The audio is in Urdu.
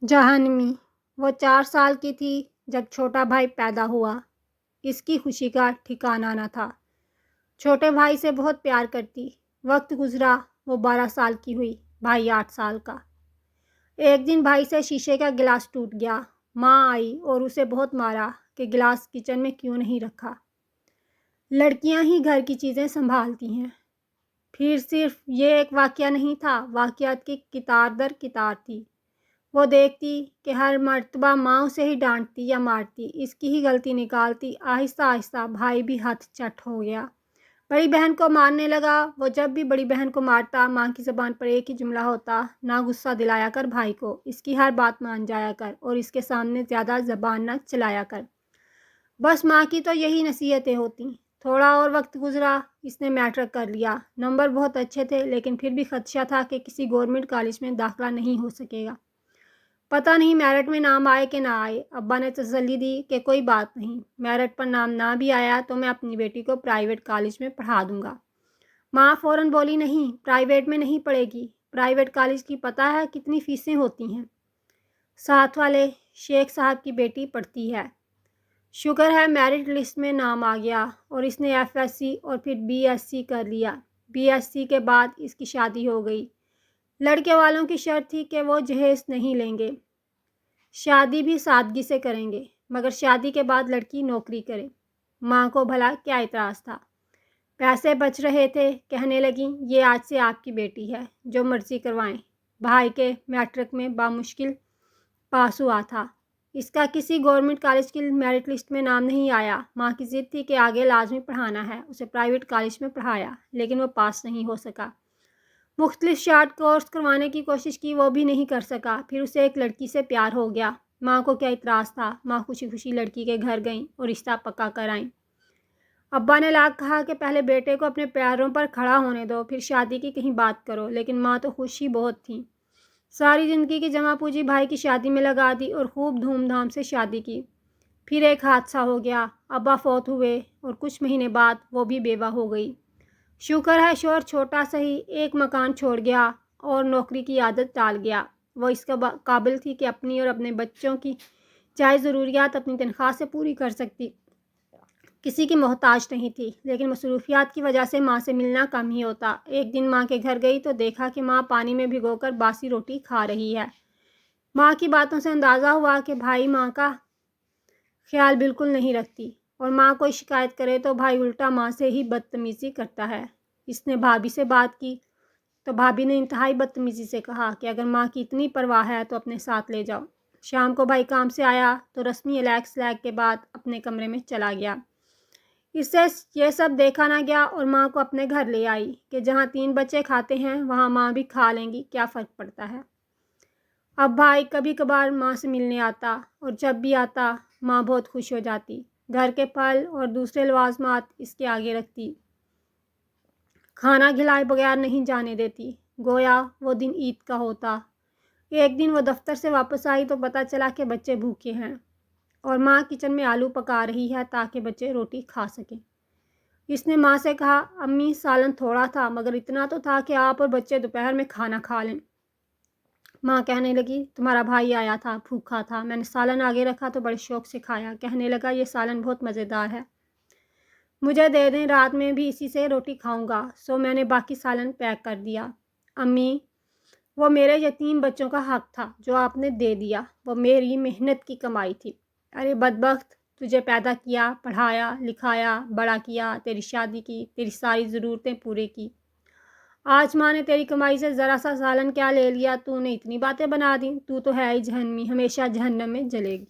جہنمی۔ وہ 4 سال کی تھی جب چھوٹا بھائی پیدا ہوا۔ اس کی خوشی کا ٹھکانہ نہ تھا۔ چھوٹے بھائی سے بہت پیار کرتی۔ وقت گزرا، وہ 12 سال کی ہوئی، بھائی 8 سال کا۔ ایک دن بھائی سے شیشے کا گلاس ٹوٹ گیا۔ ماں آئی اور اسے بہت مارا کہ گلاس کچن میں کیوں نہیں رکھا۔ لڑکیاں ہی گھر کی چیزیں سنبھالتی ہیں۔ پھر صرف یہ ایک واقعہ نہیں تھا، واقعات کی قطار در قطار تھی۔ وہ دیکھتی کہ ہر مرتبہ ماں اسے ہی ڈانٹتی یا مارتی، اس کی ہی غلطی نکالتی۔ آہستہ آہستہ بھائی بھی ہاتھ چٹ ہو گیا۔ بڑی بہن کو مارنے لگا۔ وہ جب بھی بڑی بہن کو مارتا، ماں کی زبان پر ایک ہی جملہ ہوتا، نہ غصہ دلایا کر بھائی کو، اس کی ہر بات مان جایا کر اور اس کے سامنے زیادہ زبان نہ چلایا کر۔ بس ماں کی تو یہی نصیحتیں ہوتیں۔ تھوڑا اور وقت گزرا، اس نے میٹرک کر لیا۔ نمبر بہت اچھے تھے، لیکن پھر بھی خدشہ تھا کہ کسی گورنمنٹ کالج میں داخلہ نہیں ہو سکے گا۔ پتہ نہیں میرٹ میں نام آئے کہ نہ آئے۔ ابا نے تسلی دی کہ کوئی بات نہیں، میرٹ پر نام نہ بھی آیا تو میں اپنی بیٹی کو پرائیویٹ کالج میں پڑھا دوں گا۔ ماں فوراً بولی، نہیں، پرائیویٹ میں نہیں پڑھے گی۔ پرائیویٹ کالج کی پتہ ہے کتنی فیسیں ہوتی ہیں؟ ساتھ والے شیخ صاحب کی بیٹی پڑھتی ہے۔ شکر ہے میرٹ لسٹ میں نام آ گیا اور اس نے ایف ایس سی اور پھر بی ایس سی کر لیا۔ بی ایس سی کے بعد اس کی شادی ہو گئی۔ لڑکے والوں کی شرط تھی کہ وہ جہیز نہیں لیں گے، شادی بھی سادگی سے کریں گے، مگر شادی کے بعد لڑکی نوکری کرے۔ ماں کو بھلا کیا اعتراض تھا؟ پیسے بچ رہے تھے، کہنے لگیں، یہ آج سے آپ کی بیٹی ہے، جو مرضی کروائیں۔ بھائی کے میٹرک میں بامشکل پاس ہوا تھا۔ اس کا کسی گورنمنٹ کالج کی میرٹ لسٹ میں نام نہیں آیا۔ ماں کی ضد تھی کہ آگے لازمی پڑھانا ہے۔ اسے پرائیویٹ کالج میں پڑھایا، لیکن وہ پاس نہیں ہو سکا۔ مختلف شارٹ کورس کروانے کی کوشش کی، وہ بھی نہیں کر سکا۔ پھر اسے ایک لڑکی سے پیار ہو گیا۔ ماں کو کیا اعتراض تھا؟ ماں خوشی خوشی لڑکی کے گھر گئیں اور رشتہ پکا کر آئیں۔ ابا نے لاکھ کہا کہ پہلے بیٹے کو اپنے پیروں پر کھڑا ہونے دو، پھر شادی کی کہیں بات کرو، لیکن ماں تو خوش ہی بہت تھیں۔ ساری زندگی کی جمع پوجی بھائی کی شادی میں لگا دی اور خوب دھوم دھام سے شادی کی۔ پھر ایک حادثہ ہو گیا، ابا فوت ہوئے اور کچھ مہینے بعد وہ بھی بیوہ ہو گئی۔ شکر ہے شوہر چھوٹا سہی ایک مکان چھوڑ گیا اور نوکری کی عادت ٹال گیا۔ وہ اس قابل تھی کہ اپنی اور اپنے بچوں کی جائز ضروریات اپنی تنخواہ سے پوری کر سکتی، کسی کی محتاج نہیں تھی، لیکن مصروفیات کی وجہ سے ماں سے ملنا کم ہی ہوتا۔ ایک دن ماں کے گھر گئی تو دیکھا کہ ماں پانی میں بھگو کر باسی روٹی کھا رہی ہے۔ ماں کی باتوں سے اندازہ ہوا کہ بھائی ماں کا خیال بالکل نہیں رکھتی، اور ماں کوئی شکایت کرے تو بھائی الٹا ماں سے ہی بدتمیزی کرتا ہے۔ اس نے بھابھی سے بات کی تو بھابھی نے انتہائی بدتمیزی سے کہا کہ اگر ماں کی اتنی پرواہ ہے تو اپنے ساتھ لے جاؤ۔ شام کو بھائی کام سے آیا تو رسمی الیگ سلیگ کے بعد اپنے کمرے میں چلا گیا۔ اس سے یہ سب دیکھا نہ گیا اور ماں کو اپنے گھر لے آئی کہ جہاں 3 بچے کھاتے ہیں وہاں ماں بھی کھا لیں گی، کیا فرق پڑتا ہے۔ اب بھائی کبھی کبھار ماں سے ملنے آتا اور جب بھی آتا ماں بہت خوش ہو جاتی۔ گھر کے پھل اور دوسرے لوازمات اس کے آگے رکھتی، کھانا کھلائے بغیر نہیں جانے دیتی، گویا وہ دن عید کا ہوتا۔ ایک دن وہ دفتر سے واپس آئی تو پتہ چلا کہ بچے بھوکے ہیں اور ماں کچن میں آلو پکا رہی ہے تاکہ بچے روٹی کھا سکیں۔ اس نے ماں سے کہا، امی سالن تھوڑا تھا مگر اتنا تو تھا کہ آپ اور بچے دوپہر میں کھانا کھا لیں۔ ماں کہنے لگی، تمہارا بھائی آیا تھا، بھوکا تھا، میں نے سالن آگے رکھا تو بڑے شوق سے کھایا، کہنے لگا یہ سالن بہت مزیدار ہے، مجھے دے دیں، رات میں بھی اسی سے روٹی کھاؤں گا، سو میں نے باقی سالن پیک کر دیا۔ امی، وہ میرے یتیم بچوں کا حق تھا جو آپ نے دے دیا، وہ میری محنت کی کمائی تھی۔ ارے بدبخت، تجھے پیدا کیا، پڑھایا لکھایا، بڑا کیا، تیری شادی کی، تیری ساری ضرورتیں پورے کی۔ آج ماں نے تیری کمائی سے ذرا سا سالن کیا لے لیا، تو نے اتنی باتیں بنا دیں، تو ہے ہی جہنمی، ہمیشہ جہنم میں جلے گی۔